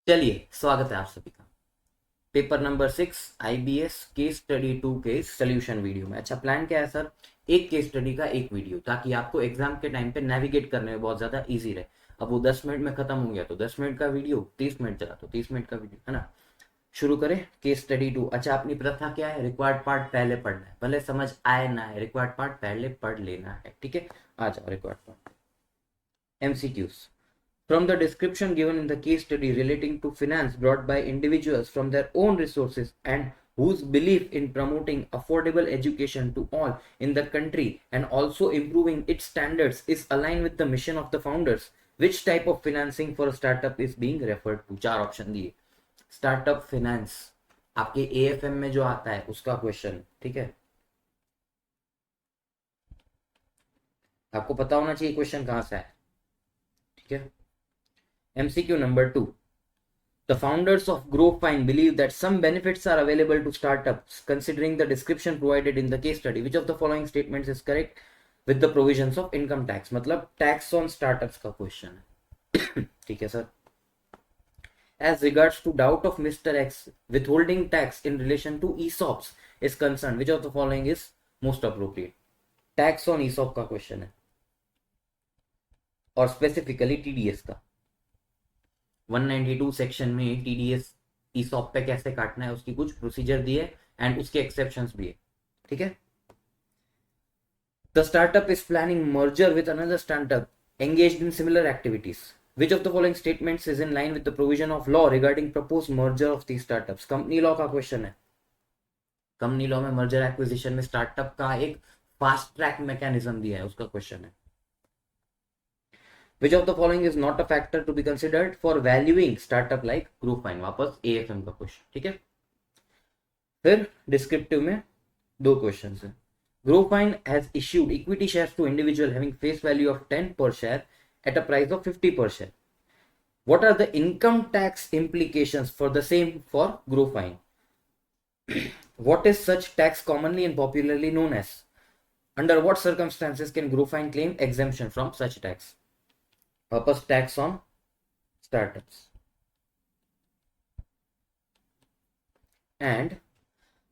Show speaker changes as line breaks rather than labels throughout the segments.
चलिए, स्वागत है आप सभी का paper number 6 IBS case study 2 के सोल्यूशन वीडियो में। अच्छा, प्लान क्या है सर? एक केस स्टडी का एक वीडियो, ताकि आपको एग्जाम के टाइम पे नेविगेट करने में बहुत ज्यादा इजी रहे। अब वो 10 मिनट में खत्म हो गया तो 10 मिनट का वीडियो, 30 मिनट चला तो 30 मिनट का वीडियो, है ना। शुरू करें केस स्टडी 2। अच्छा, अपनी प्रथा क्या है? रिक्वायर्ड पार्ट पहले पढ़ना है, भले समझ आए ना है, रिक्वायर्ड पार्ट पहले पढ़ लेना है, ठीक है। आ जाओ required part. MCQs. From the description given in the case study relating to finance brought by individuals from their own resources and whose belief in promoting affordable education to all in the country and also improving its standards is aligned with the mission of the founders, which type of financing for a startup is being referred to? चार option दिए। Startup finance आपके AFM में जो आता है उसका question, ठीक है। आपको पता होना चाहिए क्वेश्चन कहां से है, ठीक है। MCQ number 2. The founders of GrowFine believe that some benefits are available to startups considering the description provided in the case study. Which of the following statements is correct with the provisions of income tax? मतलब tax on startups का question है, ठीक है sir. As regards to doubt of Mr. X, withholding tax in relation to ESOPs is concerned. Which of the following is most appropriate? Tax on ESOP का question है, और specifically TDS का। 192 section में TDS ESOP पे कैसे काटना है उसकी कुछ प्रोसीजर दिए एंड उसके एक्सेप्शंस भी है, ठीक है। The startup is planning merger with another startup engaged in similar activities. Which of the following statements is in line with the provision of law regarding proposed merger of these startups? Company law का question है। Company law में merger acquisition में startup का एक fast track mechanism दिया है, उसका question है। Which of the following is not a factor to be considered for valuing startup like GrowFine? वापस AFM का क्वेश्चन, ठीक है। फिर डिस्क्रिप्टिव में दो क्वेश्चन है। GrowFine has issued equity shares to individual having face value of 10 per share at a price of 50 per share. What are the income tax implications for the same for GrowFine? What is such tax commonly and popularly known as? Under what circumstances can GrowFine claim exemption from such tax? Purpose tax on startups. And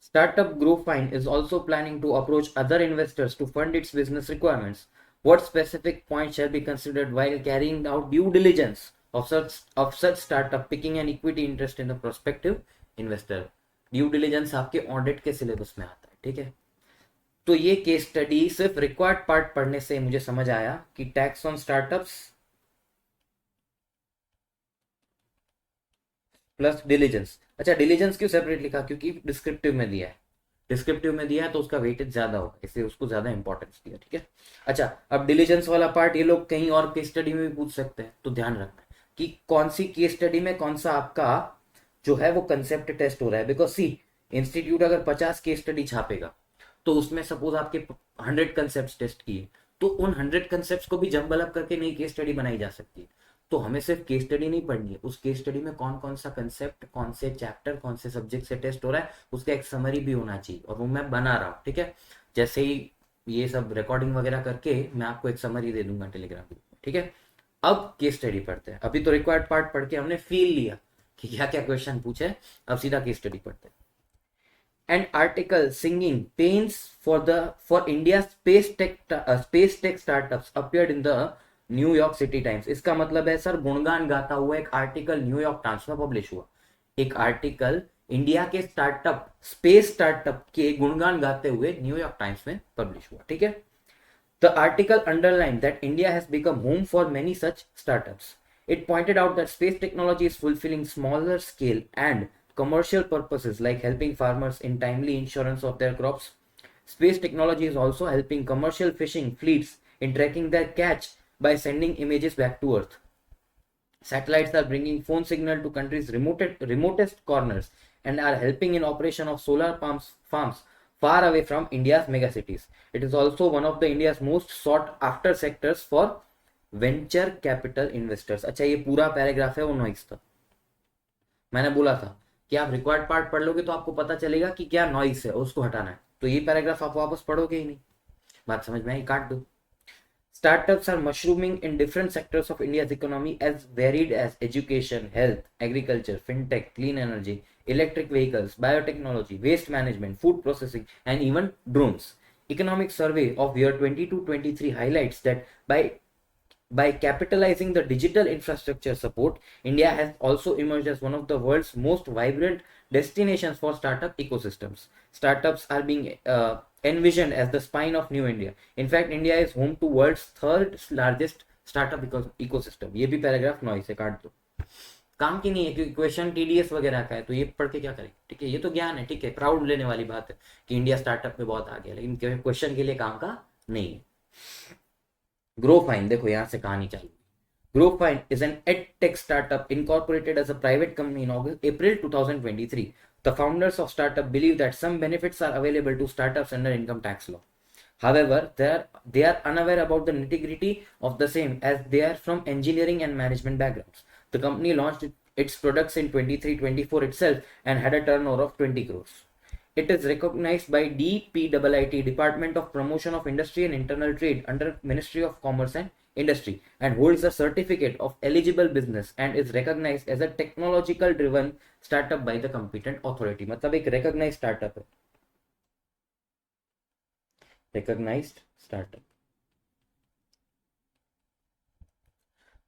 Startup GrowFine is also planning to approach other investors to fund its business requirements. What specific points shall be considered while carrying out due diligence of such startup picking an equity interest in the prospective investor? Due diligence आपके audit के syllabus में आता है, ठीक है। तो ये case study सिर्फ रिक्वायर्ड पार्ट पढ़ने से मुझे समझ आया कि tax on startups plus diligence. अच्छा, डिलीजेंस क्यों सेपरेट लिखा? क्योंकि डिस्क्रिप्टिव में दिया है, डिस्क्रिप्टिव में दिया है तो उसका वेटेज ज्यादा होगा, इसलिए उसको ज्यादा इंपॉर्टेंस दिया, ठीक है। अच्छा, अब डिलीजेंस वाला पार्ट ये लोग कहीं और केस स्टडी में भी पूछ सकते हैं, तो ध्यान रखना कि कौन सी केस स्टडी में कौन सा आपका जो है वो कंसेप्ट टेस्ट हो रहा है। बिकॉज सी, इंस्टीट्यूट अगर 50 केस स्टडी छापेगा तो उसमें सपोज आपके 100 कंसेप्ट टेस्ट किए, तो उन 100 कंसेप्ट को भी जंबल अप करके नई केस स्टडी बनाई जा सकती है। तो हमें सिर्फ केस स्टडी नहीं पढ़नी है, उस केस स्टडी में कौन कौन सा कंसेप्ट, कौन से चैप्टर, कौन से सब्जेक्ट से टेस्ट हो रहा है, उसका एक समरी भी होना चाहिए, और वो मैं बना रहा हूँ, ठीक है। जैसे ही ये सब रिकॉर्डिंग वगैरह करके मैं आपको एक समरी दे दूंगा टेलीग्राम ग्रुप में, ठीक है। अब केस स्टडी पढ़ते हैं। अभी तो रिक्वायर्ड पार्ट पढ़ के हमने फील लिया कि क्या क्या क्वेश्चन पूछे, अब सीधा केस स्टडी पढ़ते हैं। An article singing pains for India's space tech startups appeared in the New York city times. इसका मतलब है सर, गुणगान गाता हुआ एक आर्टिकल न्यूयॉर्क टाइम्स में पब्लिश हुआ। एक आर्टिकल इंडिया के स्टार्टअप, स्पेस स्टार्टअप के गुणगान गाते हुए न्यूयॉर्क टाइम्स में पब्लिश हुआ, ठीक है। The article underline that India has become home for many such startups. It pointed out that space technology is fulfilling smaller scale and commercial purposes like helping farmers in timely insurance of their crops. Space technology is also helping commercial fishing fleets in tracking their catch by sending images back to Earth. Satellites are bringing phone signal to countries' remotest corners and are helping in operation of solar farms far away from India's megacities. It is also one of the India's most sought after sectors for venture capital investors. अच्छा, ये पूरा paragraph है वो noise का। मैंने बोला था कि आप रिक्वायर्ड पार्ट पढ़ लोगे तो आपको पता चलेगा कि क्या नॉइस है, उसको हटाना है। तो ये पैराग्राफ आप वापस पढ़ोगे ही नहीं, बात समझ में आई, काट दो। Startups are mushrooming in different sectors of India's economy as varied as education, health, agriculture, fintech, clean energy, electric vehicles, biotechnology, waste management, food processing, and even drones. Economic survey of year 22-23 highlights that by capitalizing the digital infrastructure support, India has also emerged as one of the world's most vibrant destinations for startup ecosystems. Startups are being envisioned as the spine of New India. In fact, India is home to world's third largest startup ecosystem. ये भी paragraph 9 से काट दो, काम की नहीं है क्योंकि क्वेश्चन टीडीएस वगैरह का है, तो ये पढ़ के क्या करेंगे? ठीक है, ये तो ज्ञान है, ठीक है, प्राउड लेने वाली बात है कि इंडिया स्टार्टअप में बहुत आगे है, लेकिन क्वेश्चन के लिए काम का नहीं है। ग्रोफाइन, देखो यहां से कहानी चालू। ग्रोफाइन is an edtech startup incorporated as a private company in April 2023. The founders of startup believe that some benefits are available to startups under income tax law. However, they are unaware about the nitty-gritty of the same as they are from engineering and management backgrounds. The company launched its products in 23-24 itself and had a turnover of 20 crores. It is recognized by DPIIT, Department of Promotion of Industry and Internal Trade, under Ministry of Commerce and Industry, and holds a certificate of eligible business and is recognized as a technological driven startup by the competent authority. मतलब एक recognized startup है, recognized startup.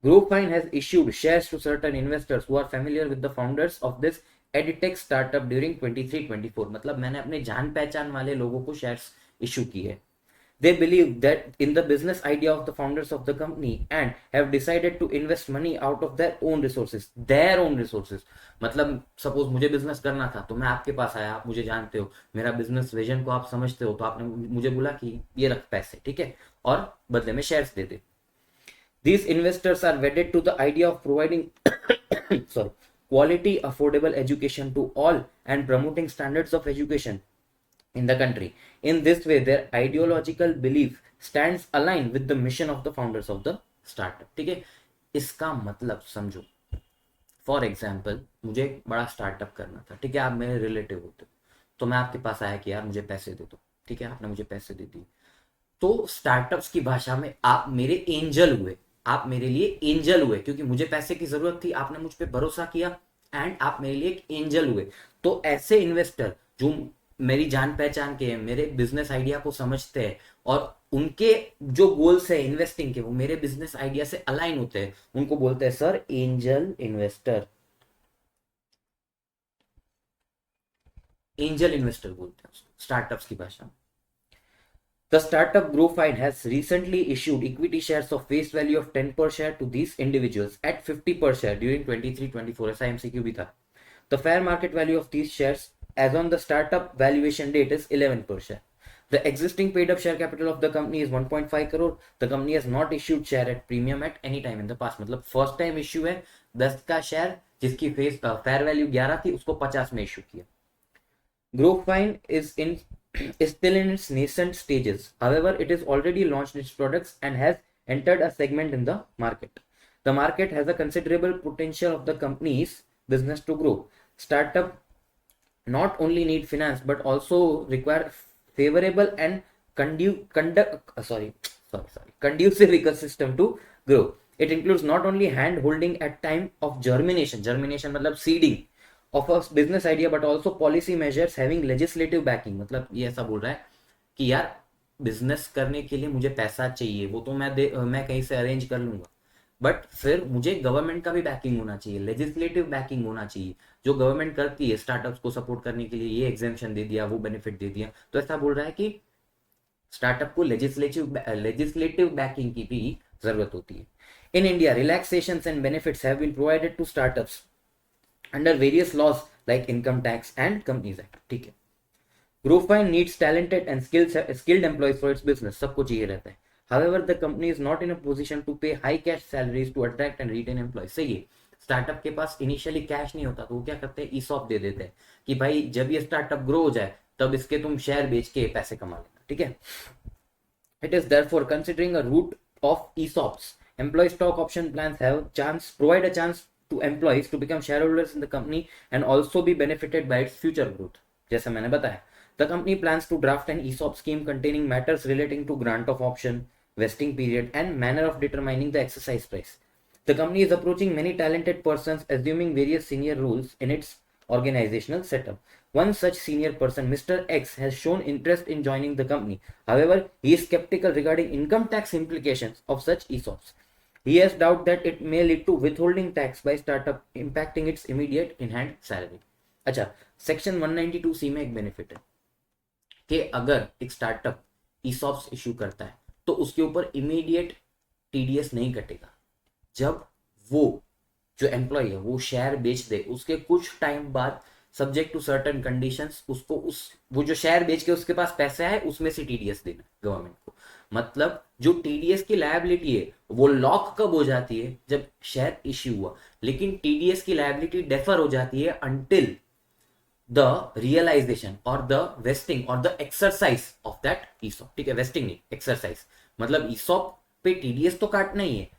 Gropefine has issued shares to certain investors who are familiar with the founders of this edtech startup during 23-24, मतलब मैंने अपने जान पहचान वाले लोगों को शेयर्स इशू किए। They believe that in the business idea of the founders of the company and have decided to invest money out of their own resources. Their own resources, मतलब सपोज मुझे बिजनेस करना था तो मैं आपके पास आया, आप मुझे जानते हो, मेरा बिजनेस विजन को आप समझते हो, तो आपने मुझे बोला कि ये रख पैसे, ठीक है, और बदले में shares they they. These investors are wedded to the idea of providing sorry, quality, affordable education to all and promoting standards of education in the country. In this way, their ideological belief stands aligned with the mission of the founders of the startup. ठीक है, इसका मतलब समझो। For example, मुझे एक बड़ा startup करना था, ठीक है, आप मेरे रिलेटिव होते, तो मैं आपके पास आया कि यार मुझे पैसे दे दो, ठीक है, आपने मुझे पैसे दे दिए, तो स्टार्टअप्स की भाषा में आप मेरे एंजल हुए, आप मेरे लिए एंजल हुए, क्योंकि मुझे पैसे की जरूरत थी, आपने मुझ पर भरोसा किया एंड आप मेरे लिए एक एंजल हुए। तो ऐसे इन्वेस्टर जो मेरी जान पहचान के, मेरे बिजनेस आइडिया को समझते हैं और उनके जो गोल्स है इन्वेस्टिंग के वो मेरे बिजनेस आइडिया से अलाइन होते हैं, उनको बोलते हैं sir angel investor. Angel investor बोलते हैं स्टार्टअप्स की भाषा में। The startup Growfine has recently issued equity shares of face value of 10 per share to these individuals at 50 per share during 23-24. ऐसा MCQ भी था। The fair market value of these shares as on the startup valuation date is 11 per share. The existing paid up share capital of the company is 1.5 crore. The company has not issued share at premium at any time in the past. मतलब first time issue है 10 का share, जिसकी fair value 11 थी, उसको 50 में issue किया। Growfine is still in its nascent stages. However, it has already launched its products and has entered a segment in the market. The market has a considerable potential of the company's business to grow. Startup not only need finance but also require favorable and conducive ecosystem to grow. It includes not only hand holding at time of germination मतलब seeding of a business idea but also policy measures having legislative backing। मतलब ये ऐसा बोल रहा है कि यार business करने के लिए मुझे पैसा चाहिए, वो तो मैं कहीं से अरेंज कर लूंगा, बट फिर मुझे गवर्नमेंट का भी बैकिंग होना चाहिए, लेजिस्लेटिव बैकिंग होना चाहिए, जो गवर्नमेंट करती है स्टार्टअप्स को सपोर्ट करने के लिए, ये एग्जेम्पशन दे दिया, वो बेनिफिट दे दिया। तो ऐसा बोल रहा है कि स्टार्टअप को लेजिस्लेटिव बैकिंग की भी जरूरत होती है। In India relaxations and benefits have been provided to startups under various laws like income tax and companies act। ठीक है, Growfine needs talented and skilled employees for its business। सबको चाहिए रहता है। However, the company is not in a position to pay high cash salaries to attract and retain employees। सही है, startup के पास initially cash नहीं होता, तो वो क्या करते हैं, ईसॉप दे देते हैं कि भाई जब ये स्टार्टअप ग्रो हो जाए तब इसके तुम शेयर बेच के पैसे कमा लेना, ठीक है। It is therefore considering a route of ESOPs। Employee stock option plans provide a chance to employees to become shareholders in the company and also be benefited by its future growth। जैसा मैंने बताया, the company plans to draft an ESOP scheme containing matters relating to grant of option, vesting period, and manner of determining the exercise price. The company is approaching many talented persons, assuming various senior roles in its organizational setup. One such senior person, Mr. X, has shown interest in joining the company. However, he is skeptical regarding income tax implications of such ESOPs. He has doubt that it may lead to withholding tax by startup, impacting its immediate in-hand salary. अच्छा, section 192C में एक benefit है कि अगर एक startup ESOPs issue करता है तो उसके ऊपर इमीडिएट TDS नहीं कटेगा. जब वो जो एम्प्लॉय है वो शेयर बेच दे, उसके कुछ टाइम बाद सब्जेक्ट टू सर्टेन कंडीशंस उसको वो जो शेयर बेच के उसके पास पैसा है उसमें से TDS देना गवर्नमेंट को. मतलब जो TDS की लायबिलिटी है वो लॉक कब हो जाती है, जब शेयर इश्यू हुआ, लेकिन TDS की लायबिलिटी डेफर हो जाती है अंटिल द रियलाइजेशन और द वेस्टिंग और the exercise of that ESOP. ठीक है, वेस्टिंग नहीं, एक्सरसाइज. मतलब ESOP पे TDS तो काटना ही है.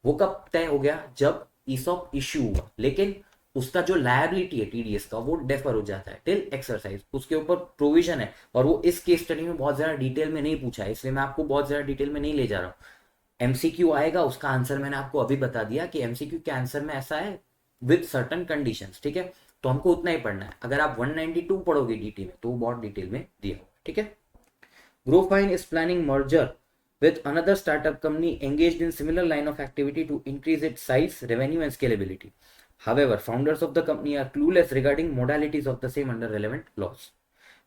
वो कब तय हो गया, जब ESOP इश्यू हुआ, लेकिन उसका जो लायबिलिटी है TDS का वो डेफर हो जाता है टिल एक्सरसाइज. उसके ऊपर प्रोविजन है और वो इस केस स्टडी में बहुत ज्यादा डिटेल में नहीं पूछा है, इसलिए मैं आपको बहुत ज्यादा डिटेल में नहीं ले जा रहा हूँ. MCQ आएगा, उसका आंसर मैंने आपको अभी बता दिया कि MCQ के आंसर में ऐसा है विद सर्टन कंडीशंस. ठीक है, तो हमको उतना ही पढ़ना है. अगर आप 192 पढ़ोगे DT में तो वो बहुत डिटेल में दिया होगा. ठीक है. Growfine is planning merger with another startup company engaged in similar line of activity to increase its size, revenue and scalability. However, founders of the company are clueless regarding modalities of the same under relevant laws.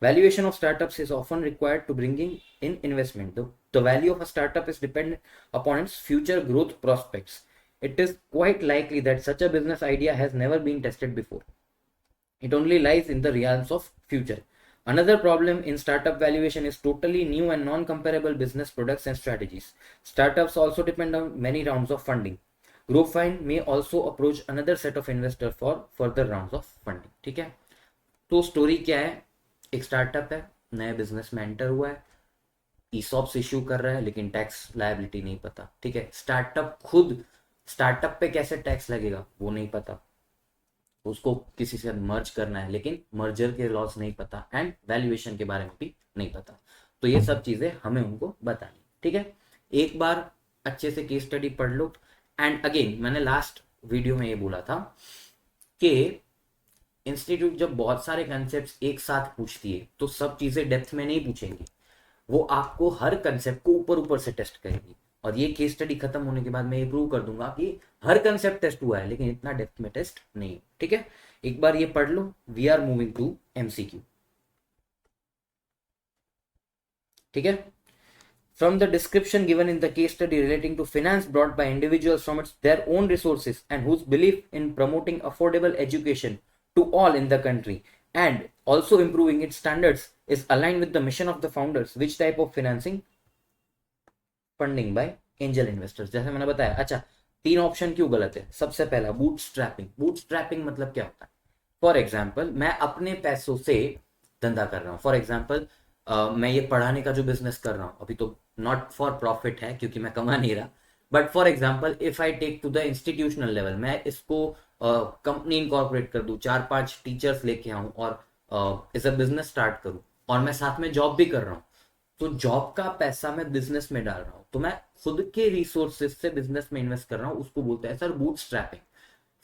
Valuation of startups is often required to bringing in investment. The value of a startup is dependent upon its future growth prospects. It is quite likely that such a business idea has never been tested before. It only lies in the realms of future. Another problem in startup valuation is totally new and non-comparable business products and strategies. Startups also depend on many rounds of funding. Growfine may also approach another set of investors for further rounds of funding. ठीक है, तो story क्या है, एक startup है, नए business में enter हुआ है, ESOPs इश्यू कर रहा है लेकिन टैक्स लायबिलिटी नहीं पता. ठीक है, स्टार्टअप पे कैसे टैक्स लगेगा वो नहीं पता, उसको किसी से मर्ज करना है लेकिन मर्जर के लॉस नहीं पता एंड वैल्यूएशन के बारे में भी नहीं पता. तो ये सब चीजें हमें उनको बतानी. ठीक है, एक बार अच्छे से केस स्टडी पढ़ लो. एंड अगेन मैंने लास्ट वीडियो में ये बोला था कि इंस्टीट्यूट जब बहुत सारे कंसेप्ट एक साथ पूछती है तो सब चीजें डेप्थ में नहीं पूछेंगी, वो आपको हर कंसेप्ट को ऊपर ऊपर से टेस्ट करेगी. और ये केस स्टडी खत्म होने के बाद मैं ये प्रूव कर दूंगा कि हर कंसेप्ट टेस्ट हुआ है लेकिन इतना डेप्थ में टेस्ट नहीं. ठीक है, एक बार ये पढ़ लो. We are moving to MCQ. ठीक है, from the description given in the case study relating to finance brought by individuals from their own resources and whose belief in promoting affordable education to all in the country and also improving its standards is aligned with the mission of the founders. Which type of financing? Funding by angel investors, जैसे मैंने बताया. अच्छा, 3 option क्यों गलत है. सबसे पहला bootstrapping. Bootstrapping मतलब क्या होता है, फॉर एग्जांपल मैं अपने पैसों से धंधा कर रहा हूँ. फॉर एग्जांपल मैं ये पढ़ाने का जो बिजनेस कर रहा हूँ अभी तो नॉट फॉर प्रॉफिट है क्योंकि मैं कमा नहीं रहा, but for example if I take to the institutional level, मैं इसको कंपनी इनकॉर्पोरेट कर दूं, 4-5 टीचर्स लेके आऊं और इस अ बिजनेस स्टार्ट करूं और मैं साथ में जॉब भी कर रहा हूं, तो जॉब का पैसा मैं बिजनेस में डाल रहा हूं, तो मैं खुद के रिसोर्सेज से बिजनेस में इन्वेस्ट कर रहा हूं, उसको बोलते हैं सर बूट स्ट्रैपिंग.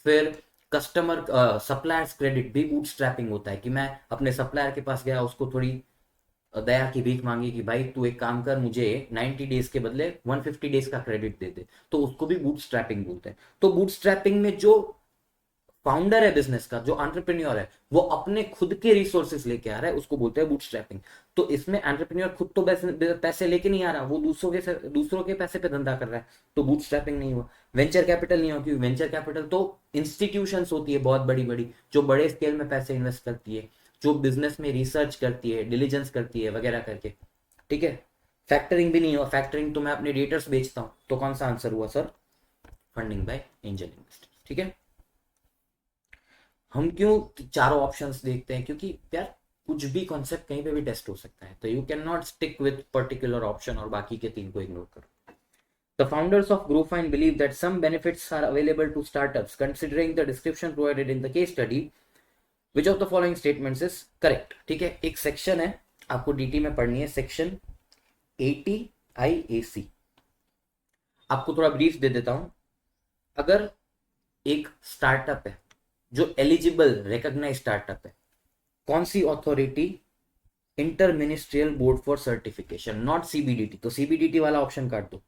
फिर कस्टमर सप्लायर्स क्रेडिट भी बूट स्ट्रैपिंग होता है कि मैं अपने सप्लायर के पास गया, उसको थोड़ी दया की भीख मांगी कि भाई तू एक काम कर, मुझे 90 डेज के बदले 150 डेज का क्रेडिट दे दे, तो उसको भी बूट स्ट्रैपिंग बोलते हैं. तो बूट स्ट्रैपिंग में जो फाउंडर है बिजनेस का, जो एंटरप्रेन्योर है, वो अपने खुद के रिसोर्सेज लेके आ रहा है, उसको बोलते हैं बूटस्ट्रैपिंग. तो इसमें एंटरप्रेन्योर खुद तो पैसे लेके नहीं आ रहा, वो दूसरों के पैसे पे धंधा कर रहा है, तो बूटस्ट्रैपिंग नहीं हुआ. वेंचर कैपिटल नहीं हुआ क्योंकि वेंचर कैपिटल तो इंस्टीट्यूशंस होती है बहुत बड़ी बड़ी, जो बड़े स्केल में पैसे इन्वेस्ट करती है, जो बिजनेस में रिसर्च करती है, डिलीजेंस करती है वगैरह करके. ठीक है, फैक्टरिंग भी नहीं हुआ. फैक्टरिंग तो मैं अपने डेटर्स बेचता हूं, तो कौन सा आंसर हुआ sir, funding by angel investors. ठीक है, हम क्यों चारों ऑप्शंस देखते हैं, क्योंकि यार कुछ भी कॉन्सेप्ट कहीं पे भी टेस्ट हो सकता है, तो you can not stick with particular option और बाकी के 3 को इग्नोर करो. The founders of Growfine believe that some benefits are available to startups considering the description provided in the case study. Which of the following statements is correct? ठीक है, एक section है आपको DT में पढ़नी है, सेक्शन 80 IAC. आपको थोड़ा ब्रीफ दे देता हूं। अगर एक स्टार्टअप है जो एलिजिबल रिकॉग्नाइज स्टार्टअप है, कौन सी authority? Inter ministerial board for certification, not CBDT. तो सीबीडीटी वाला ऑप्शन काट दो।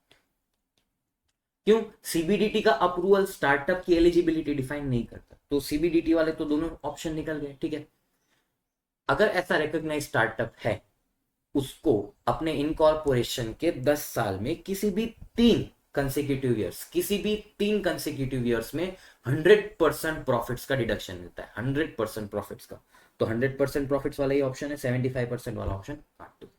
क्यों? सीबीडीटी का अप्रूवल स्टार्टअप की एलिजिबिलिटी डिफाइन नहीं करता, तो सीबीडीटी वाले तो दोनों ऑप्शन निकल गए, ठीक है। अगर ऐसा रिकॉग्नाइज स्टार्टअप है, उसको अपने इनकॉर्पोरेशन के 10 साल में किसी भी 3 कंसेक्यूटिव ईयर्स में 100% प्रॉफिट्स का डिडक्शन मिलता है, 100% प्रॉफिट्स का। तो 100% प्रॉफिट्स वाला ही ऑप्शन है, 75% वाला ऑप्शन काट दो।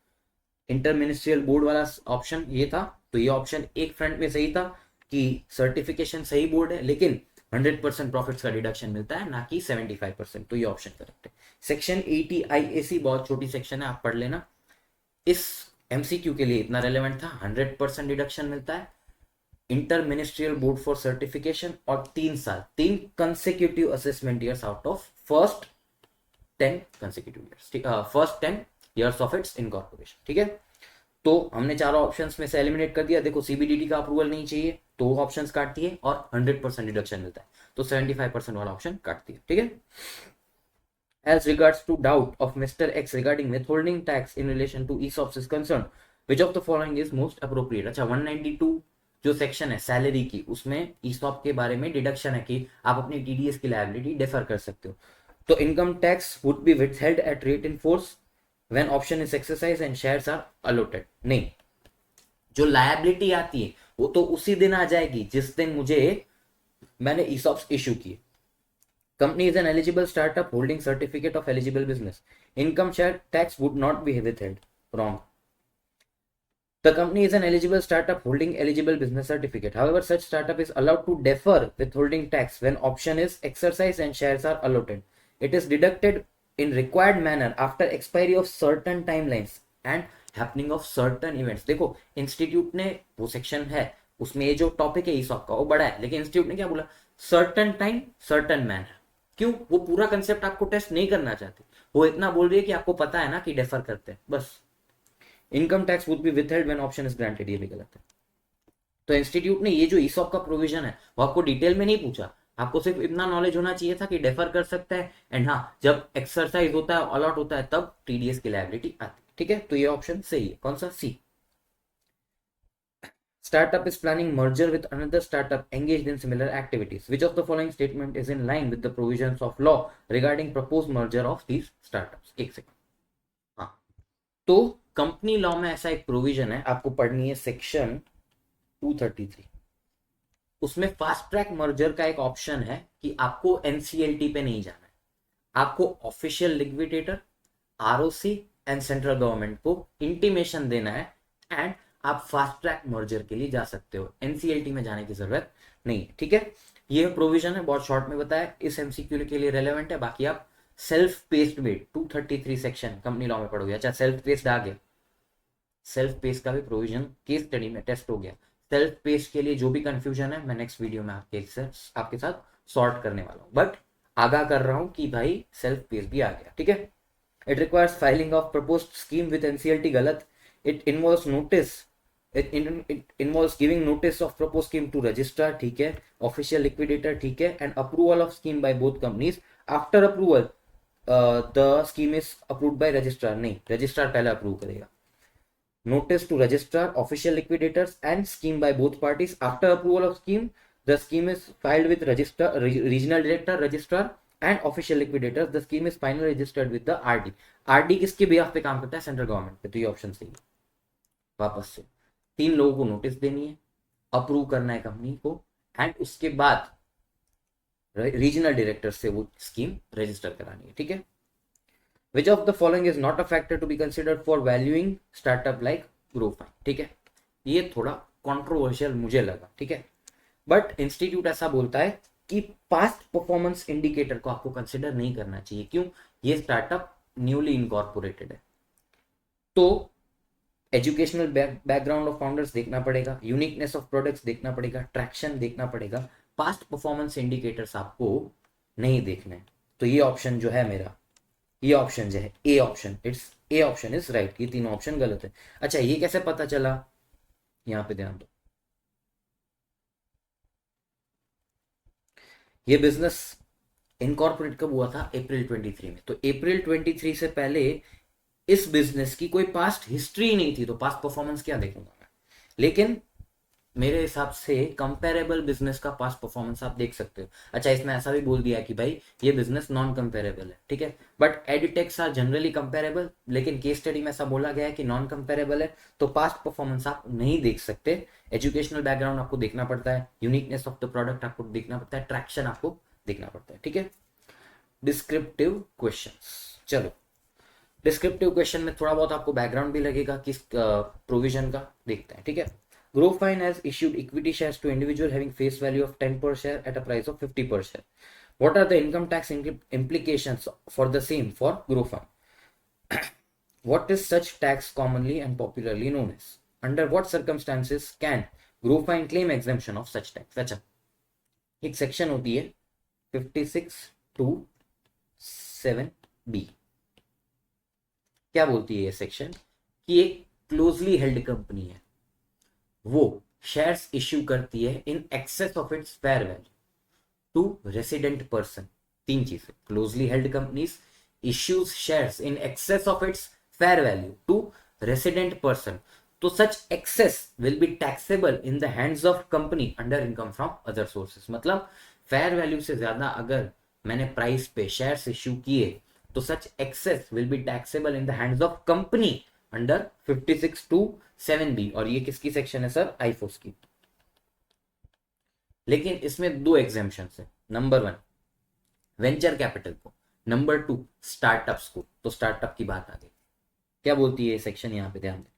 इंटर मिनिस्ट्रियल बोर्ड वाला ऑप्शन ये था, तो ये ऑप्शन एक फ्रंट में सही था कि सर्टिफिकेशन सही बोर्ड है, लेकिन 100% प्रॉफिट्स का डिडक्शन मिलता है, ना कि 75%। तो ये ऑप्शन करेक्ट है। सेक्शन 80 आईएसी बहुत छोटी सेक्शन है, आप पढ़ लेना। इस एमसीक्यू के लिए इतना रेलेवेंट था। 100% डिडक्शन मिलता है, inter ministerial board for certification, और 3 साल, 3 consecutive assessment years out of first 10 consecutive years, first 10 years of its incorporation, ठीक है। तो हमने चारों ऑप्शंस में से एलिमिनेट कर दिया। देखो सीबीडीटी का अप्रूवल नहीं चाहिए तो वो ऑप्शंस काट दिए, और 100% डिडक्शन मिलता है तो 75% वाला ऑप्शन काट दिया, ठीक है। As regards to doubt of Mr. X regarding withholding tax in relation to ESOPs is concerned, which of the following is most appropriate? अच्छा, 192 जो सेक्शन है सैलरी की, उसमें ESOP के बारे में डिडक्शन है कि आप अपनी TDS की लायबिलिटी डिफर कर सकते हो। तो income tax would be withheld at rate in force when option is exercised and shares are allotted। नहीं, जो लायबिलिटी आती है वो तो उसी दिन आ जाएगी जिस दिन मैंने ESOPs इशू किए। Company is an eligible startup holding certificate of eligible business. Income share tax would not be withheld. Wrong. The company is an eligible startup holding eligible business certificate. However, such startup is allowed to defer withholding tax when option is exercised and shares are allotted. It is deducted in required manner after expiry of certain timelines and happening of certain events. देखो institute ने वो section है, उसमें ये जो topic है ESOP का वो बड़ा है, लेकिन इंस्टीट्यूट ने क्या बोला? Certain time certain manner. क्यों? वो पूरा कंसेप्ट आपको टेस्ट नहीं करना चाहते, वो इतना बोल रही है कि आपको पता है ना कि डेफर करते हैं, बस। Income tax would be withheld when option is granted, ये भी गलत है। तो इंस्टीट्यूट ने ये जो ESOP का प्रोविजन है वो आपको डिटेल में नहीं पूछा, आपको सिर्फ इतना नॉलेज होना चाहिए था कि डेफर कर सकता है, एंड हाँ जब एक्सरसाइज होता है, अलॉट होता है, तब TDS की लायबिलिटी आती है, ठीक है। तो ये ऑप्शन सही है। कौन सा? सी। Startup is planning merger with another startup engaged in similar activities. Which of the following statement is in line with the provisions of law regarding proposed merger of these startups? एक second. हाँ, तो company law में ऐसा एक provision है, आपको पढ़नी है सेक्शन 233। उसमें फास्ट ट्रैक मर्जर का एक ऑप्शन है कि आपको NCLT पे नहीं जाना है, आपको official liquidator, ROC and central government को इंटीमेशन देना है, एंड आप फास्ट ट्रैक मर्जर के लिए जा सकते हो। NCLT में जाने की जरूरत नहीं है, ठीक है। ये प्रोविजन है, बहुत शॉर्ट में बताया, इस MCQ के लिए रेलेवेंट है। बाकी आप सेल्फ पेस्ड में 233 सेक्शन कंपनी लॉ में पढ़ोगे। अच्छा, सेल्फ पेस्ड आ गया, सेल्फ पेस्ड का भी प्रोविजन केस स्टडी में टेस्ट हो गया। सेल्फ पेस्ड के लिए जो भी कंफ्यूजन है मैं नेक्स्ट वीडियो में आपके साथ सॉर्ट करने वाला हूं, बट आगाह कर रहा हूं कि भाई सेल्फ पेस्ड भी आ गया, ठीक है। It requires filing of proposed scheme with NCLT, गलत। It involves notice, it involves giving notice of proposed scheme to registrar, ठीक है, official liquidator, ठीक है, and approval of scheme by both companies. After approval the scheme is approved by registrar। नहीं, registrar पहले approve करेगा। notice to registrar, official liquidators and scheme by both parties. After approval of scheme, the scheme is filed with registrar, regional director, registrar and official liquidators. The scheme is finally registered with the RD। RD किसके behalf पे काम करता है? Central government पे। तो ये option सही है। वापस से 3 लोगों को नोटिस देनी है, अप्रूव करना है कंपनी को, एंड उसके बाद रीजनल डायरेक्टर से वो स्कीम रजिस्टर करानी है, ठीक है। Which of the following is not a factor to be considered for valuing startup like Growfine, ठीक है। ये थोड़ा कॉन्ट्रोवर्शियल मुझे लगा, ठीक है, बट इंस्टीट्यूट ऐसा बोलता है कि पास्ट परफॉर्मेंस इंडिकेटर को आपको कंसिडर नहीं करना चाहिए। क्यों? ये स्टार्टअप न्यूली इनकॉर्पोरेटेड है, तो एजुकेशनल बैकग्राउंड ऑफ फाउंडर्स देखना पड़ेगा, यूनिकनेस ऑफ प्रोडक्ट्स देखना पड़ेगा, ट्रैक्शन देखना पड़ेगा, पास्ट परफॉर्मेंस इंडिकेटर्स आपको नहीं देखने। तो ये ऑप्शन जो है मेरा, ये ऑप्शन जो है A option, A option is right. ये तीनों ऑप्शन गलत है। अच्छा, ये कैसे पता चला? यहाँ पे ध्यान दो, ये बिजनेस इनकॉर्पोरेट कब हुआ था? अप्रैल 23 में। तो अप्रैल 23 से पहले इस बिजनेस की कोई पास्ट हिस्ट्री नहीं थी, तो पास्ट परफॉर्मेंस क्या देखूंगा मैं? लेकिन मेरे हिसाब से कंपेरेबल बिजनेस का पास्ट परफॉर्मेंस आप देख सकते हो। अच्छा, इसमें ऐसा भी बोल दिया कि भाई ये बिजनेस नॉन कंपेरेबल है, ठीक है, बट एडिटेक्स आर जनरली कंपेरेबल, लेकिन केस स्टडी में ऐसा बोला गया है कि नॉन कंपेरेबल है, तो पास्ट परफॉर्मेंस आप नहीं देख सकते। एजुकेशनल बैकग्राउंड आपको देखना पड़ता है, यूनिकनेस ऑफ द प्रोडक्ट आपको देखना पड़ता है, ट्रैक्शन आपको देखना पड़ता है, ठीक है। डिस्क्रिप्टिव क्वेश्चंस, चलो डिस्क्रिप्टिव क्वेश्चन में थोड़ा बहुत आपको बैकग्राउंड भी लगेगा किस प्रोविजन का, देखते हैं, ठीक है। Grofine has issued equity shares to individual having face value of 10 per share at a price of 50 per share. What are the income tax implications for the same for Grofine? What is such tax commonly and popularly known as? Under what circumstances can Grofine claim exemption of such tax? अच्छा, एक section होती है 56(2)(7)(b। क्या बोलती है ये section? कि एक क्लोजली हेल्ड कंपनी है, वो शेयर्स इश्यू करती है in excess of its fair value to resident person. तीन चीजें, closely held companies issues shares in excess of its fair value to resident person, तो such excess will be taxable in the hands of company under income from other sources. मतलब fair value से ज्यादा अगर मैंने price पे shares issue किए तो such excess will be taxable in the hands of company under 56(2)(7)(b। और ये किसकी सेक्शन है सर? आईफोस की। लेकिन इसमें दो एग्जेम्पशन है, नंबर 1 वेंचर कैपिटल को, नंबर 2 स्टार्टअप्स को। तो स्टार्टअप की बात आ गई, क्या बोलती है सेक्शन? यहां पे ध्यान दें,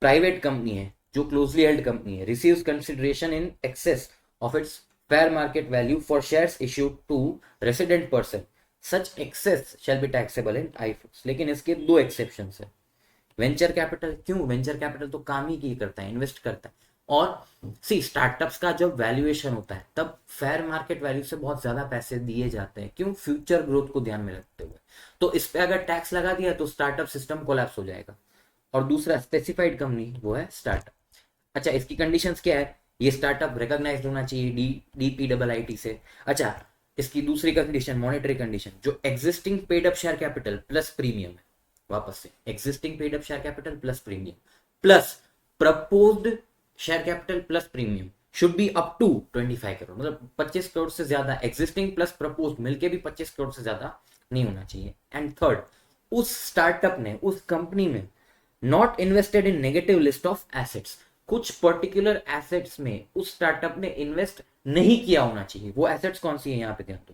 प्राइवेट कंपनी है जो क्लोजली हेल्ड कंपनी है, receives consideration in excess of its fair market value for shares issued to resident person, such excess shall be taxable in IFOS. लेकिन इसके दो एक्सेप्शन है। वेंचर कैपिटल, क्यों? वेंचर कैपिटल तो काम ही की करता है, इन्वेस्ट करता है। और सी स्टार्टअप्स का जब वैल्यूएशन होता है तब फेयर मार्केट वैल्यू से बहुत ज्यादा पैसे दिए जाते हैं, क्यों? फ्यूचर ग्रोथ को ध्यान में रखते हुए। तो इस पे अगर टैक्स लगा दिया तो स्टार्टअप सिस्टम कोलैप्स हो जाएगा। और दूसरा स्पेसिफाइड कंपनी, वो है स्टार्टअप। अच्छा, इसकी कंडीशंस क्या है? ये स्टार्टअप रिकॉग्नाइज्ड होना चाहिए DPIIT से। अच्छा, इसकी दूसरी कंडीशन, मॉनेटरी कंडीशन, जो existing paid up share capital plus premium है, वापस से existing paid up share capital plus premium plus proposed share capital plus premium should be up to 25 crore. मतलब 25 करोड़ से ज्यादा एग्जिस्टिंग प्लस प्रपोज्ड मिलके भी 25 करोड़ से ज्यादा नहीं होना चाहिए। एंड थर्ड, उस स्टार्टअप ने, उस कंपनी में not invested in negative list of assets, कुछ पर्टिकुलर एसेट्स में उस स्टार्टअप ने इन्वेस्ट नहीं किया होना चाहिए। वो एसेट्स कौन सी है यहां पे ध्यान दो।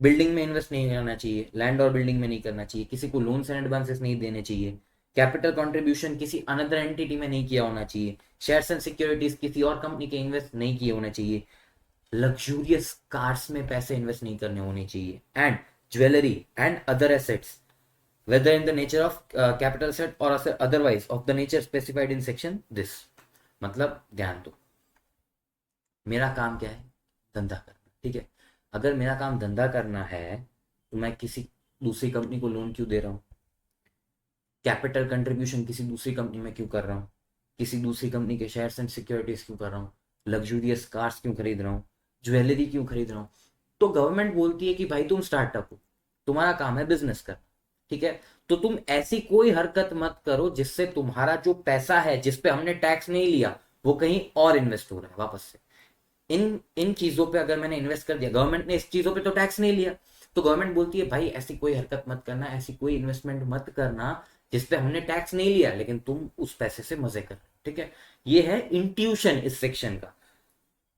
बिल्डिंग में इन्वेस्ट नहीं करना चाहिए, लैंड और बिल्डिंग में नहीं करना चाहिए, किसी को लोन्स एंड एडवांसेस नहीं देने चाहिए, कैपिटल कंट्रीब्यूशन किसी अनदर एंटिटी में नहीं किया होना चाहिए, शेयर्स एंड सिक्योरिटीज किसी और कंपनी के इन्वेस्ट नहीं किए होने चाहिए, लग्जूरियस कार्स में पैसे इन्वेस्ट नहीं करने होने चाहिए, and jewellery and other assets whether in the nature of capital asset or otherwise of the nature specified in section this। मतलब ध्यान दो, मेरा काम क्या है? धंधा करना, ठीक है। अगर मेरा काम धंधा करना है तो मैं किसी दूसरी कंपनी को लोन क्यों दे रहा हूँ? कैपिटल कंट्रीब्यूशन किसी दूसरी कंपनी में क्यों कर रहा हूँ? किसी दूसरी कंपनी के शेयर्स एंड सिक्योरिटीज क्यों कर रहा हूँ? लग्जूरियस कार्स क्यों खरीद रहा हूँ? ज्वेलरी क्यों खरीद रहा हूँ? तो गवर्नमेंट बोलती है कि भाई तुम स्टार्टअप हो, तुम्हारा काम है बिजनेस करना, ठीक है, तो तुम ऐसी कोई हरकत मत करो जिससे तुम्हारा जो पैसा है जिसपे हमने टैक्स नहीं लिया वो कहीं और इन्वेस्ट हो रहा है वापस से। इन इन चीजों पे अगर मैंने इन्वेस्ट कर दिया, गवर्नमेंट ने इस चीजों पे तो टैक्स नहीं लिया, तो गवर्नमेंट बोलती है भाई ऐसी कोई हरकत मत करना, ऐसी कोई इन्वेस्टमेंट मत करना जिसपे हमने टैक्स नहीं लिया लेकिन तुम उस पैसे से मजे कर, ठीक है। ये है इंट्यूशन इस सेक्शन का।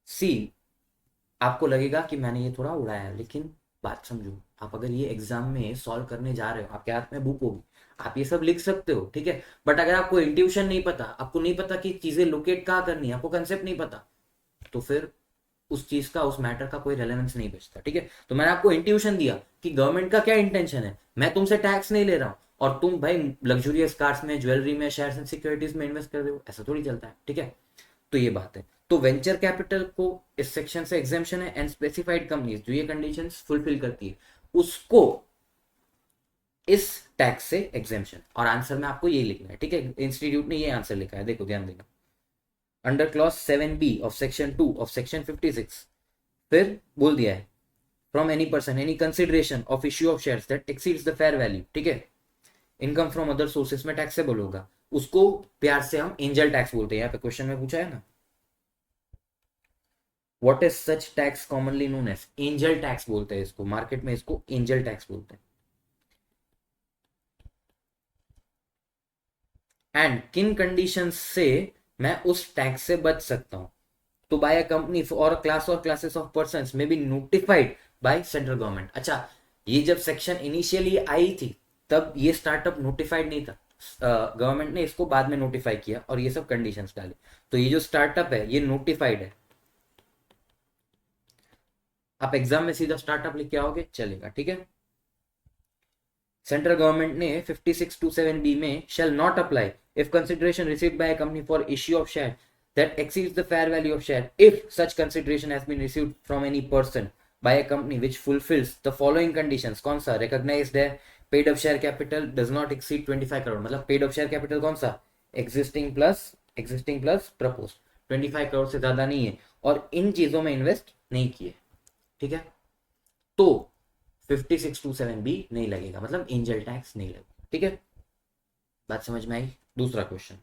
सी, आपको लगेगा कि मैंने ये थोड़ा उड़ाया, लेकिन बात समझो, आप अगर ये एग्जाम में सॉल्व करने जा रहे हो, आपके हाथ में बुक होगी, आप ये सब लिख सकते हो, ठीक है, बट अगर आपको इंट्यूशन नहीं पता, आपको नहीं पता कि चीजें लोकेट कहाँ करनी है, आपको कंसेप्ट नहीं पता, तो फिर उस चीज का, उस मैटर का कोई रेलेवेंस नहीं बचता, ठीक है। तो मैंने आपको इंट्यूशन दिया कि गवर्नमेंट का क्या इंटेंशन है, मैं तुमसे टैक्स नहीं ले रहा हूं और तुम भाई लग्जूरियस कार्स में, ज्वेलरी में, शेयर्स एंड सिक्योरिटीज में इन्वेस्ट कर रहे हो, ऐसा थोड़ी चलता है, ठीक है। तो ये बात है। तो वेंचर कैपिटल को इस सेक्शन से एग्जेम्पशन है, एंड स्पेसिफाइड कंपनीज जो ये कंडीशंस फुलफिल करती है उसको इस टैक्स से एग्जेम्पशन। और आंसर में आपको ये लिखना है, ठीक है, इंस्टीट्यूट ने ये आंसर लिखा है, देखो ध्यान देना। Under clause 7B of section 2 of section 56, फिर बोल दिया है from any person any consideration of issue of shares that exceeds the fair value, ठीक है, इनकम फ्रॉम अदर सोर्सेस में टैक्सेबल होगा, उसको प्यार से हम एंजल टैक्स बोलते हैं। यहाँ पे क्वेश्चन में पूछा है ना, what is such tax commonly known as, angel tax बोलते हैं इसको, मार्केट में इसको एंजल टैक्स बोलते हैं। एंड किन कंडीशंस से मैं उस टैक्स से बच सकता हूं, तो बाय अ कंपनी और क्लास और क्लासेस ऑफ पर्संस में be notified by central government. अच्छा, ये जब सेक्शन इनिशियली आई थी तब ये स्टार्टअप नोटिफाइड नहीं था, गवर्नमेंट ने इसको बाद में नोटिफाई किया और ये सब कंडीशंस डाले, तो ये जो स्टार्टअप है ये नोटिफाइड है। आप एग्जाम में सीधा स्टार्टअप लिख के आओगे चलेगा, ठीक है। सेंट्रल गवर्नमेंट ने 5627B में shall not apply if consideration received by a company for issue of share that exceeds the fair value of share if such consideration has been received from any person by a company which fulfills the following conditions। कौन सा recognized है, paid up share capital does not exceed 25 crore, मतलब paid up share capital कौन सा, existing plus proposed 25 crore से ज्यादा नहीं है, और इन चीजों में इन्वेस्ट नहीं किए, ठीक है, तो 5627B नहीं लगेगा, मतलब एंजल टैक्स नहीं लगेगा, ठीक है। बात समझ में आई। दूसरा क्वेश्चन,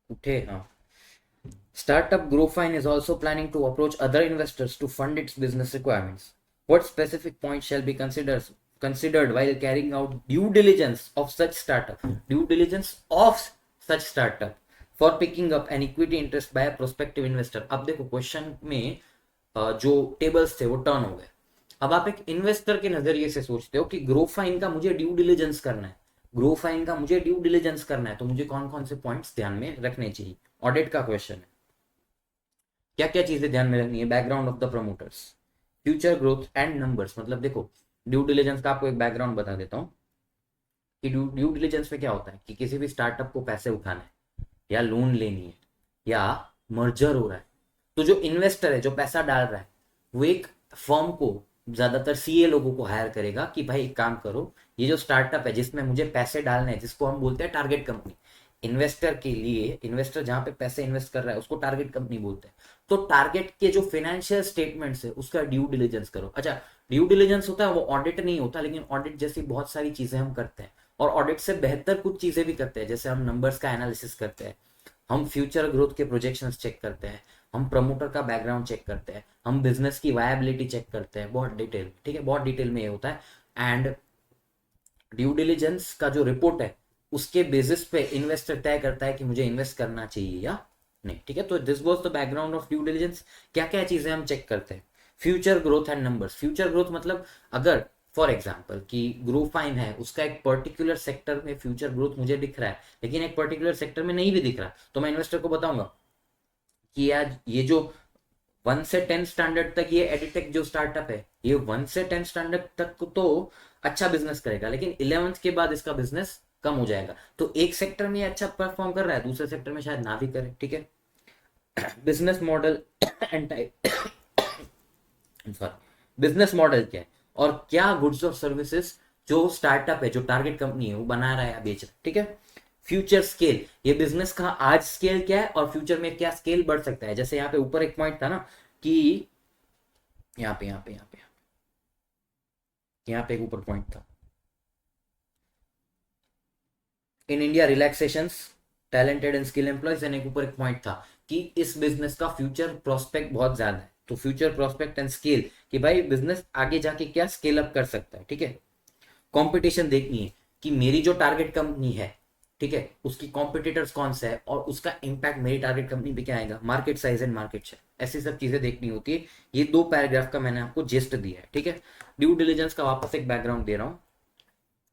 उठे, हाँ। Startup Growfine is also planning to approach other investors to fund its business requirements. What specific points shall be considered while carrying out due diligence of such startup? Due diligence of such startup for picking up an equity interest by a prospective investor. अब देखो question में जो tables थे वो turn हो गए। अब आप एक इन्वेस्टर के नजरिए से सोचते हो कि ग्रोफाइन का मुझे ड्यू डिलिजेंस करना है, ग्रोफाइन का मुझे ड्यू डिलिजेंस करना है, तो मुझे कौन कौन से पॉइंट्स ध्यान में रखने चाहिए। ऑडिट का क्वेश्चन है, क्या क्या चीजें ध्यान में रखनी है, background of the promoters, future growth and numbers. मतलब देखो ड्यू डिलिजेंस का आपको एक बैकग्राउंड बता देता हूँ कि ड्यू डिलिजेंस में क्या होता है कि किसी भी स्टार्टअप को पैसे उठाना है या लोन लेनी है या मर्जर हो रहा है, तो जो इन्वेस्टर है जो पैसा डाल रहा है वो एक फर्म को, ज्यादातर सीए लोगों को हायर करेगा कि भाई एक काम करो, ये जो स्टार्टअप है जिसमें मुझे पैसे डालने हैं, जिसको हम बोलते हैं टारगेट कंपनी, इन्वेस्टर के लिए, इन्वेस्टर जहां पे पैसे इन्वेस्ट कर रहा है उसको टारगेट कंपनी बोलते हैं, तो टारगेट के जो फाइनेंशियल स्टेटमेंट्स है उसका ड्यू डिलिजेंस करो। अच्छा, ड्यू डिलिजेंस होता है वो ऑडिट नहीं होता, लेकिन ऑडिट जैसी बहुत सारी चीजें हम करते हैं, और ऑडिट से बेहतर कुछ चीजें भी करते हैं, जैसे हम नंबर्स का एनालिसिस करते हैं, हम फ्यूचर ग्रोथ के प्रोजेक्शंस चेक करते हैं, हम प्रमोटर का बैकग्राउंड चेक करते हैं, हम बिजनेस की वायबिलिटी चेक करते हैं, बहुत डिटेल, ठीक है, बहुत डिटेल में ये होता है। एंड ड्यू डिलिजेंस का जो रिपोर्ट है उसके बेसिस पे इन्वेस्टर तय करता है कि मुझे इन्वेस्ट करना चाहिए या नहीं, ठीक है। तो this was the background of due diligence. क्या क्या चीजें हम चेक करते हैं, future growth and numbers. Future growth मतलब अगर फॉर एग्जाम्पल कि ग्रोफाइन है, उसका एक पर्टिकुलर सेक्टर में फ्यूचर ग्रोथ मुझे दिख रहा है, लेकिन एक पर्टिकुलर सेक्टर में नहीं भी दिख रहा, तो मैं इन्वेस्टर को बताऊंगा कि यार ये जो 1 से 10 स्टैंडर्ड तक ये एडिटेक जो स्टार्टअप है, ये 1 से 10 स्टैंडर्ड तक तो अच्छा बिजनेस करेगा, लेकिन 11th के बाद इसका बिजनेस कम हो जाएगा, तो एक सेक्टर में अच्छा परफॉर्म कर रहा है, दूसरे सेक्टर में शायद ना भी करे, ठीक है। Business model and type, sorry, business model क्या है और क्या गुड्स और सर्विसेज जो स्टार्टअप है, जो टारगेट कंपनी है वो बना रहा है या बेच रहा है, ठीक है। फ्यूचर स्केल, ये बिजनेस का आज स्केल क्या है और फ्यूचर में क्या स्केल बढ़ सकता है। जैसे यहाँ पे ऊपर एक पॉइंट था ना कि यहाँ पे एक ऊपर पॉइंट था, in India relaxation talented and skill employees, and एक ऊपर एक पॉइंट था कि इस बिजनेस का फ्यूचर प्रोस्पेक्ट बहुत ज्यादा है, तो फ्यूचर प्रोस्पेक्ट एंड स्केल कि भाई बिजनेस आगे जाके क्या स्केल अप कर सकता है, ठीक है। कंपटीशन देखनी है कि मेरी जो टारगेट कंपनी है, ठीक है, उसकी कॉम्पिटिटर्स कौन सा है और उसका इंपैक्ट मेरी टारगेट कंपनी पे क्या आएगा, market size and market share, ऐसी सब चीजें देखनी होती है। ये 2 पैराग्राफ का मैंने आपको जेस्ट दिया है, ठीक है। ड्यू डिलिजेंस का वापस एक बैकग्राउंड दे रहा हूँ।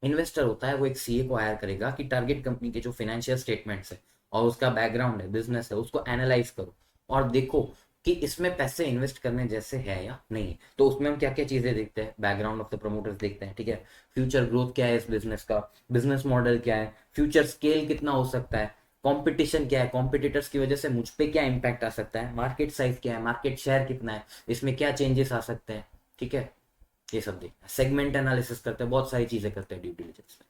इन्वेस्टर होता है वो एक सीए को हायर करेगा कि टारगेट कंपनी के जो फाइनेंशियल स्टेटमेंट्स है और उसका बैकग्राउंड है, बिजनेस है, उसको एनालाइज करो और देखो कि इसमें पैसे इन्वेस्ट करने जैसे है या नहीं है। तो उसमें हम क्या क्या चीजें देखते हैं, बैकग्राउंड ऑफ द प्रमोटर्स देखते हैं, ठीक है, फ्यूचर ग्रोथ क्या है इस बिजनेस का, बिजनेस मॉडल क्या है, फ्यूचर स्केल कितना हो सकता है, कॉम्पिटिशन क्या है, कॉम्पिटिटर्स की वजह से मुझ पे क्या इंपैक्ट आ सकता है, मार्केट साइज क्या है, मार्केट शेयर कितना है, इसमें क्या चेंजेस आ सकते हैं, ठीक है, ये सब देखना है। सेगमेंट एनालिसिस करते हैं, बहुत सारी चीजें करते हैं ड्यू डिलिजेंस में।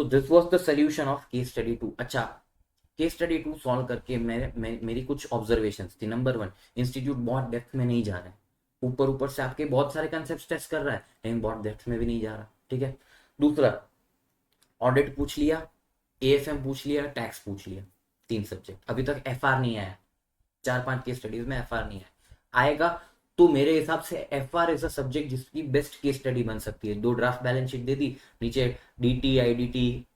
तो this was the solution of case study 2। अच्छा, केस स्टडी 2 सॉल्व करके मेरी कुछ ऑब्जर्वेशंस थी। नंबर 1, इंस्टीट्यूट बहुत डेप्थ में नहीं जा रहा है, ऊपर ऊपर से आपके बहुत सारे कंसेप्ट टेस्ट कर रहा है लेकिन बहुत डेप्थ में भी नहीं जा रहा, ठीक है। दूसरा, ऑडिट पूछ लिया, एएफएम पूछ लिया, टैक्स पूछ लिया, 3 सब्जेक्ट। अभी तक एफआर नहीं आया, 4-5 केस स्टडीज में एफआर नहीं आया। आएगा तो मेरे हिसाब से एफआर इज अ सब्जेक्ट जिसकी बेस्ट केस स्टडी बन सकती है। 2 ड्राफ्ट बैलेंस शीट दे दी, नीचे डीटी आईडीटी,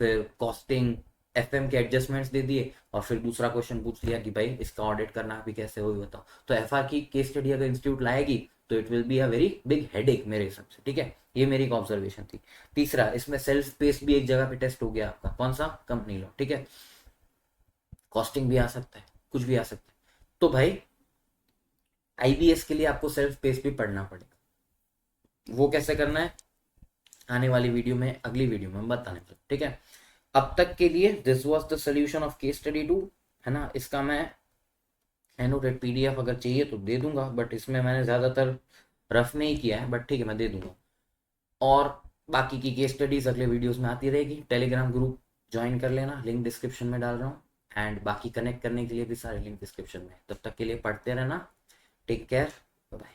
फिर कॉस्टिंग, एफएम के एडजस्टमेंट्स दे दिए, और फिर दूसरा क्वेश्चन पूछ लिया कि भाई इसका ऑडिट करना भी कैसे हो बताओ। तो एफआर की केस स्टडी अगर इंस्टीट्यूट लाएगी तो it will be a very big headache मेरे हिसाब से, ठीक है। ये मेरी एक ऑब्जर्वेशन थी। तीसरा, इसमें सेल्फ पेस भी एक जगह पे टेस्ट हो गया आपका, कौन सा, कंपनी लॉ, ठीक है। कॉस्टिंग भी आ सकता है, कुछ भी आ सकता है। तो भाई आईबीएस के लिए आपको सेल्फ पेस भी पढ़ना पड़ेगा। वो कैसे करना है आने वाली वीडियो में, अगली वीडियो में बताने पर, ठीक है। अब तक के लिए this was the solution of case study 2, है ना। इसका मैं एनोटेड पीडीएफ अगर चाहिए तो दे दूंगा, बट इसमें मैंने ज्यादातर रफ में ही किया है, बट ठीक है मैं दे दूंगा। और बाकी की केस स्टडीज अगले वीडियोस में आती रहेगी। टेलीग्राम ग्रुप ज्वाइन कर लेना, लिंक डिस्क्रिप्शन में डाल रहा हूँ। एंड बाकी कनेक्ट करने के लिए भी सारे लिंक डिस्क्रिप्शन में। तब तक के लिए पढ़ते रहना। Take care, bye.